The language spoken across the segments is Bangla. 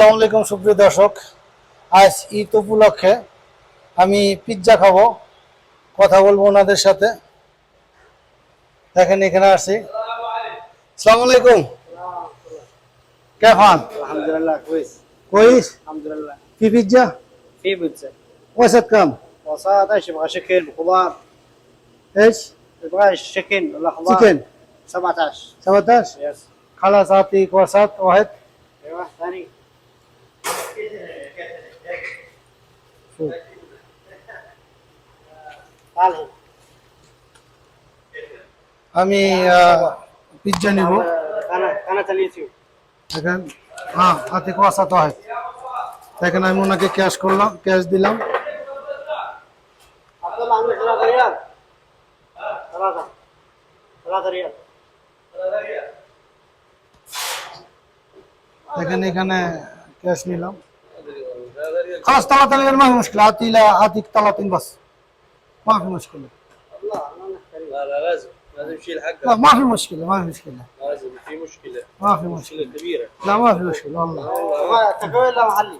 আসসালামু আলাইকুম সুপ্রিয় দর্শক, আজ ঈদ উপলক্ষে আমি পিৎজা খাবো, কথা বলবো ওনাদের সাথে। দেখেন এখানে আসছি। আসসালামু আলাইকুম, কেমন? Alhamdulillah, كويس. كويس. الحمد لله. في بيتزا في بيتزا وسط كم؟ وسط ايش يبغى شكل خضار؟ ايش؟ يبغى شكل ولا خضار؟ চিকেন 17. 17. يس. خلاص اعطيك وسط واحد. ايوه ثاني. شوف تعال هنا. আমি পিৎজা নিব। قناة اليوتيوب. দেখেন, হ্যাঁ আতিক ওয়াসাত ওয়াহিদ। দেখেন আমি ওনাকে ক্যাশ দিলাম। عبد الله عندك 3 ريال. 3 ريال. দেখেন এখানে ক্যাশ নিলাম। خلاص 3 ريال ما في مشكلة، أعطيك 30 بس، ما في مشكلة. الله ما نحتاج. لا لازم نشيل حقه. لا ما في مشكلة، ما في مشكلة، لازم في مشكلة. ما في مشكلة مشكلة، كبيرة. لا ما في مشكلة والله. تكوين ولا محلي؟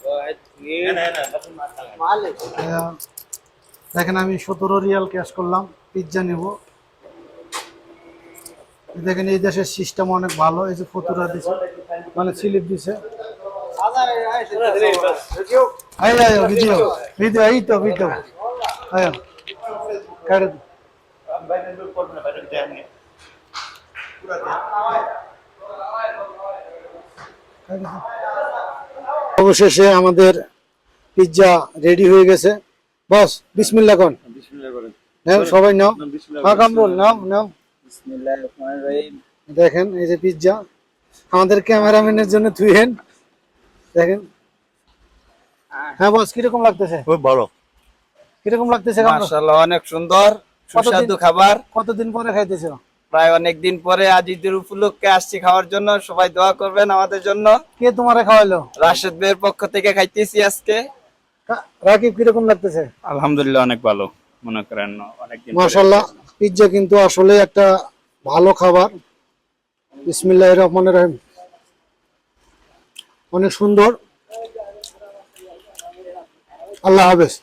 واحد اثنين هنا بطل مع الثلاثة. معلم. দেখেন আমি 17 রিয়াল ক্যাশ করলাম, পিৎজা নিব। দেখেন এই দেশের সিস্টেম অনেক ভালো, এই যে ফতুরা দিছে, মানে স্লিপ দিছে। هذا ايش فيديو؟ আয় ভিডিও ভিডিও এই তো ভিডিও আয় কারে অবশেষে আমাদের পিৎজা রেডি হয়ে গেছে। বস বিসমিল্লাহ কোন, বিসমিল্লাহ করেন। নাও সবাই নাও, বিসমিল্লাহ হ্যাঁ কামরুল নাও। বিসমিল্লাহির রহমানির রহিম। দেখেন এই যে পিৎজা, আমাদের ক্যামেরাম্যানের জন্য থুইহেন। দেখেন, হ্যাঁ বস কিরকম লাগতেছে? খুব ভালো, কিরকম লাগতেছে কামরুল? মাশাআল্লাহ অনেক সুন্দর সুস্বাদু খাবার। কতদিন পরে খাইতেছো? প্রায় অনেক দিন পরে আজ ঈদের উপলক্ষে আসছি খাওয়ার জন্য। সবাই দোয়া করবেন আমাদের জন্য। কে তোমারে খাওয়াইলো? রাশেদ ভাইয়ের পক্ষ থেকে খাইতেছি আজকে। রাকিব কিরকম লাগতেছে? আলহামদুলিল্লাহ অনেক ভালো, মনে করেন অনেকদিন পরে। মাশাআল্লাহ, পিৎজা কিন্তু আসলে একটা ভালো খাবার। বিসমিল্লাহির রহমানির রহিম, অনেক সুন্দর। আল্লাহ হাফেজ।